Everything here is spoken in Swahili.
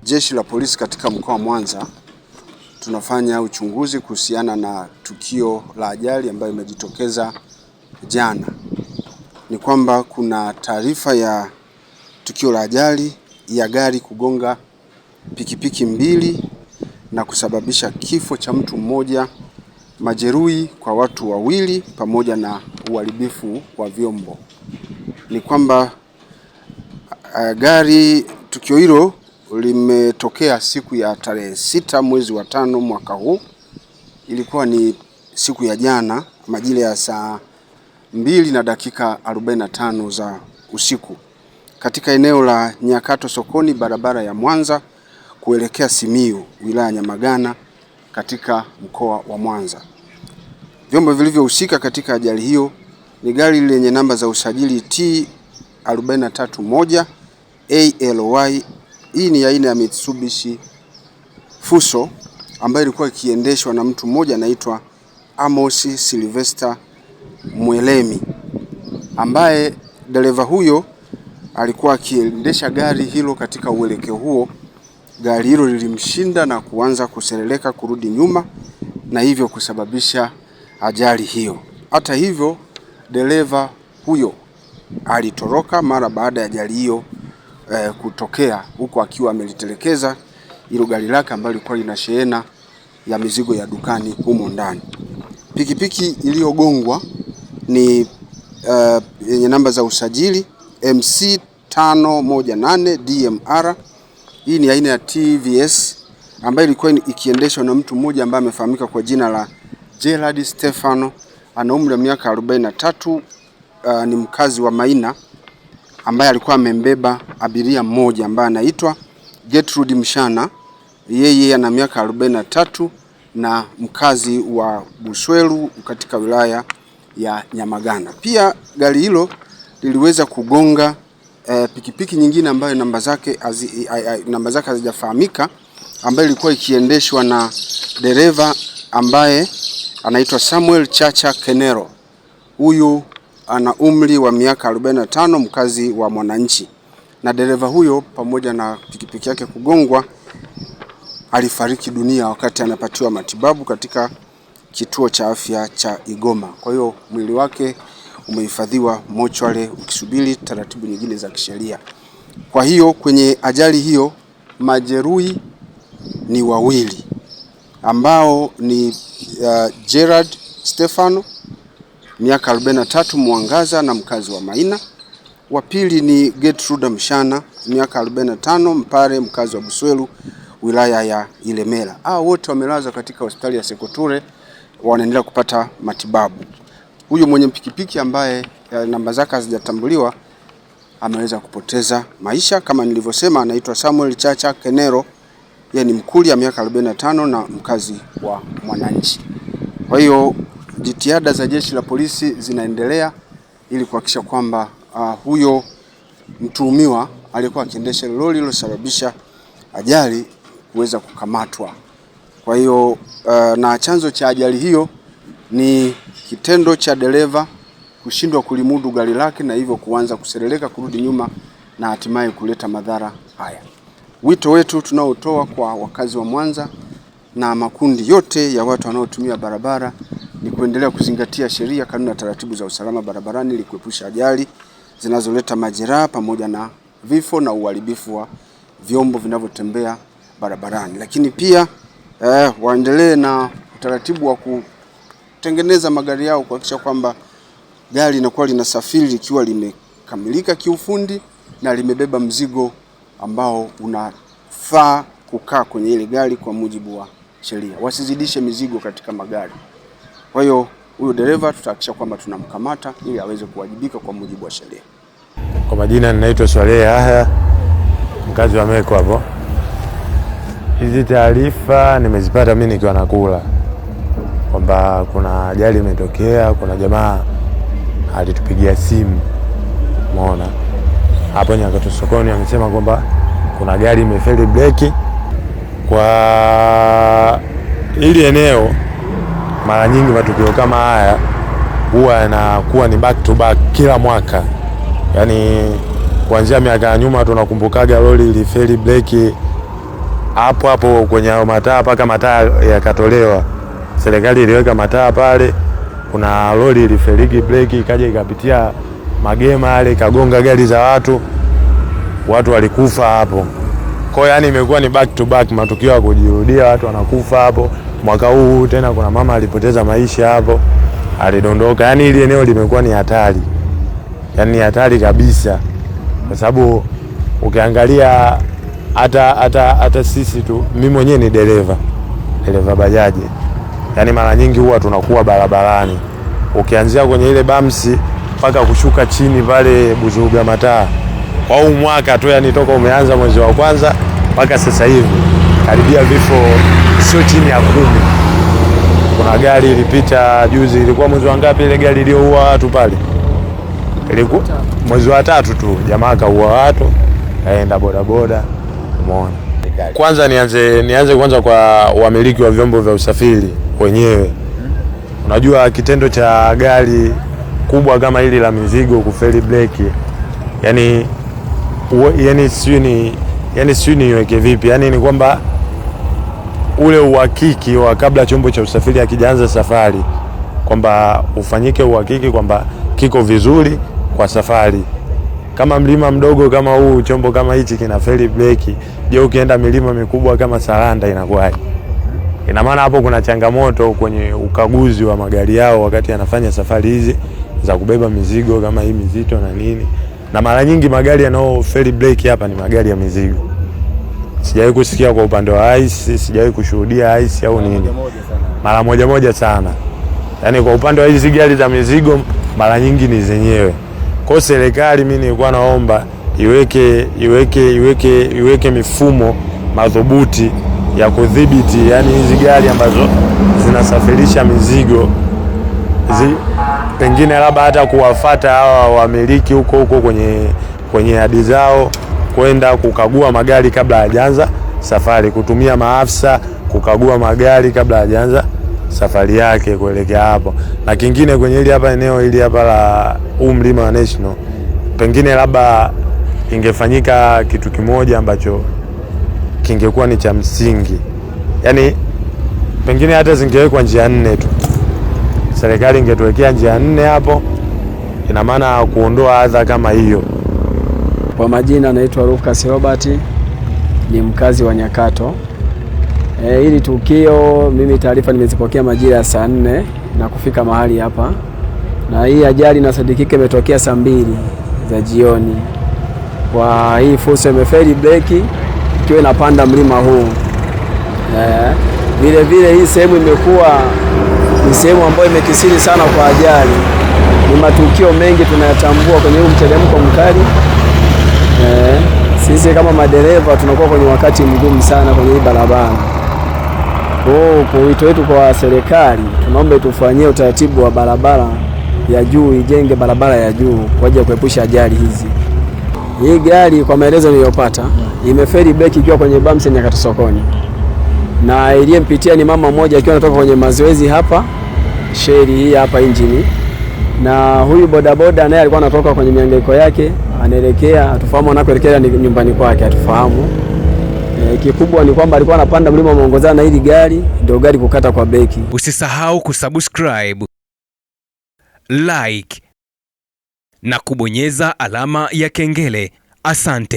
Jeshi la polisi katika mkoa wa Mwanza tunafanya uchunguzi kuhusiana na tukio la ajali ambayo imejitokeza jana. Ni kwamba kuna taarifa ya tukio la ajali ya gari kugonga pikipiki mbili na kusababisha kifo cha mtu mmoja, majeruhi kwa watu wawili pamoja na uharibifu wa vyombo. Ni kwamba tukio hilo limetokea siku ya tarehe 6 mwezi wa 5 mwaka huu. Ilikuwa ni siku ya jana majira ya saa 2:45 za usiku katika eneo la Nyakato sokoni, barabara ya Mwanza kuelekea Simiyu, wilaya ya Nyamagana katika mkoa wa Mwanza. Vyombo vilivyohusika katika ajali hiyo ni gari lenye namba za usajili T431 ALY. Hii ni aina ya Mitsubishi Fuso ambayo ilikuwa ikiendeshwa na mtu mmoja anaitwa Amos Sylvester Mwelemi, ambaye dereva huyo alikuwa akiendesha gari hilo. Katika uelekeo huo, gari hilo lilimshinda na kuanza kuseleleka kurudi nyuma na hivyo kusababisha ajali hiyo. Hata hivyo, dereva huyo alitoroka mara baada ya ajali hiyo kutokea, huko akiwa amelitelekeza hilo gari lake ambalo lilikuwa lina shehena ya mizigo ya dukani humo ndani. Pikipiki iliyogongwa ni yenye namba za usajili MC 518 DMR. Hii ni aina ya TVS ambayo ilikuwa ikiendeshwa na mtu mmoja ambaye amefahamika kwa jina la Gerald Stefano. Ana umri wa miaka 43, ni mkazi wa Maina, ambaye alikuwa amembeba abiria mmoja ambaye anaitwa Gertrude Mshana. Yeye ana miaka 43 na mkazi wa Buswelu katika wilaya ya Nyamagana. Pia gari hilo liliweza kugonga pikipiki nyingine ambayo namba zake hazijafahamika, ambayo ilikuwa ikiendeshwa na dereva ambaye anaitwa Samuel Chacha Kenero. Huyu ana umri wa miaka 45, mkazi wa Mwananchi, na dereva huyo pamoja na pikipiki yake kugongwa alifariki dunia wakati anapatiwa matibabu katika kituo cha afya cha Igoma. Kwa hiyo mwili wake umehifadhiwa mochwale ukisubiri taratibu nyingine za kisheria. Kwa hiyo kwenye ajali hiyo majeruhi ni wawili ambao ni Gerald Stefano miaka 43, Mwangaza na mkazi wa Maina. Wa pili ni Gertrude Mshana miaka 45, Mpare, mkazi wa Buswelu wilaya ya Ilemela. Wote wamelazwa katika hospitali ya Sekoture, wanaendelea kupata matibabu. Huyo mwenye pikipiki ambaye namba zake hazijatambuliwa ameweza kupoteza maisha. Kama nilivyosema, anaitwa Samuel Chacha Kenero. Yeye ni Mkuria miaka 45 na mkazi wa Mwananchi. Kwa hiyo jitihada za jeshi la polisi zinaendelea ili kuhakikisha kwamba huyo mtuhumiwa aliyekuwa akiendesha lori lililosababisha ajali kuweza kukamatwa. Kwa hiyo na chanzo cha ajali hiyo ni kitendo cha dereva kushindwa kulimudu gari lake na hivyo kuanza kuseleleka kurudi nyuma na hatimaye kuleta madhara haya. Wito wetu tunaotoa kwa wakazi wa Mwanza na makundi yote ya watu wanaotumia barabara ni kuendelea kuzingatia sheria, kanuni na taratibu za usalama barabarani ili kuepusha ajali zinazoleta majeraha pamoja na vifo na uharibifu wa vyombo vinavyotembea barabarani. Lakini pia waendelee na utaratibu wa kutengeneza magari yao kuhakikisha kwamba gari linakuwa linasafiri likiwa limekamilika kiufundi na limebeba mzigo ambao unafaa kukaa kwenye ile gari kwa mujibu wa sheria. Wasizidishe mizigo katika magari. Kwa hiyo huyo dereva tutahakikisha kwamba tunamkamata ili aweze kuwajibika kwa mujibu wa sheria. Kwa majina ninaitwa Swaleh Yahya, mkazi wa Meko hapo. Hizi taarifa nimezipata mimi nikiwa nakula kwamba kuna ajali imetokea. Kuna jamaa alitupigia simu, umeona hapo Nyakato sokoni, amesema kwamba kuna gari imefeli breki kwa ili eneo. Mara nyingi matukio kama haya huwa yanakuwa ni back to back kila mwaka. Yaani kuanzia miaka ya nyuma tunakumbukaga lori ilifeli breki hapo hapo kwenye mataa mpaka mataa yakatolewa. Serikali iliweka mataa pale, kuna lori iliferiki breki ikaja ikapitia magema yale ikagonga gari za watu walikufa hapo. Kwa hiyo yani imekuwa ni back to back, matukio ya kujirudia, watu wanakufa hapo. Mwaka huu tena kuna mama alipoteza maisha hapo, alidondoka. Yani ile eneo limekuwa ni hatari, yani hatari kabisa, kwa sababu ukiangalia hata sisi tu, mimi mwenyewe ni dereva bajaji, yani mara nyingi huwa tunakuwa barabarani, ukianzia kwenye ile bamsi mpaka kushuka chini pale Buzuga mataa. Kwa huu mwaka tu, yani toka umeanza mwezi wa kwanza mpaka sasa hivi karibia vifo sio chini ya 10. Kuna gari ilipita juzi, ilikuwa mwezi wa ngapi ile gari iliyoua watu pale? Ilikuwa mwezi wa 3 tu, jamaa kaua watu, kaenda bodaboda. Umeona? Kwanza nianze kwanza kwa wamiliki wa vyombo vya usafiri wenyewe. Unajua kitendo cha gari kubwa kama hili la mizigo kufeli breki, yani sio niweke vipi, yani ni kwamba ule uhakiki wa kabla chombo cha usafiri hakijaanza safari, kwamba ufanyike uhakiki kwamba kiko vizuri kwa safari. Kama mlima mdogo kama huu, chombo kama hichi kina feli breki, je, ukienda milima mikubwa kama Saranda inakuwaje? Ina maana hapo kuna changamoto kwenye ukaguzi wa magari yao wakati yanafanya safari hizi za kubeba mizigo kama hii mizito na nini. Na mara nyingi magari yanao feli breki hapa ni magari ya mizigo. Sijawahi kusikia kwa upande wa ice, sijawahi kushuhudia ice au nini. Mara moja sana. Yaani kwa upande wa hizi gari za mizigo mara nyingi ni zenyewe. Kwa serikali mimi nilikuwa naomba iweke mifumo madhubuti ya kudhibiti, yani hizi gari ambazo zinasafirisha mizigo pengine labda hata kuwafuata hawa wamiliki huko kwenye hadi zao, kwenda kukagua magari kabla hajaanza safari, kutumia maafisa kukagua magari kabla hajaanza safari yake kuelekea hapo. Na kingine kwenye hili hapa eneo hili hapa la mlima wa National, pengine labda ingefanyika kitu kimoja ambacho kingekuwa ni cha msingi, yani pengine hata zingewekwa njia 4 tu. Serikali ingetuwekea njia 4 hapo, ina maana kuondoa adha kama hiyo. Kwa majina naitwa Lucas Robert, ni mkazi wa Nyakato. Hili tukio mimi taarifa nimezipokea majira ya saa 4 na kufika mahali hapa, na hii ajali inasadikika imetokea saa 2 za jioni. Kwa hii Fuso imefeli breki ikiwa inapanda mlima huu. Vile hii sehemu imekuwa ni sehemu ambayo imekisiri sana kwa ajali. Ni matukio mengi tunayatambua kwenye huu mteremko mkali. Sisi kama madereva tunakuwa kwenye wakati mgumu sana kwenye hii barabara. Kwa wito wetu kwa serikali, tunaomba itufanyie utaratibu wa barabara ya juu, ijenge barabara ya juu kwa ajili ya kuepusha ajali hizi. Hii gari kwa maelezo niliyopata imefeli breki ikiwa kwenye bumps Nyakato sokoni. Na iliyempitia ni mama mmoja akiwa anatoka kwenye mazoezi hapa, sheri hii hapa injini. Na huyu bodaboda naye alikuwa anatoka kwenye mihangaiko yake, anaelekea, atufahamu anakoelekea ni nyumbani kwake, atufahamu. Kikubwa ni kwamba alikuwa anapanda mlima muongozana na hili gari, ndio gari kukata kwa breki. Usisahau kusubscribe, like na kubonyeza alama ya kengele. Asante.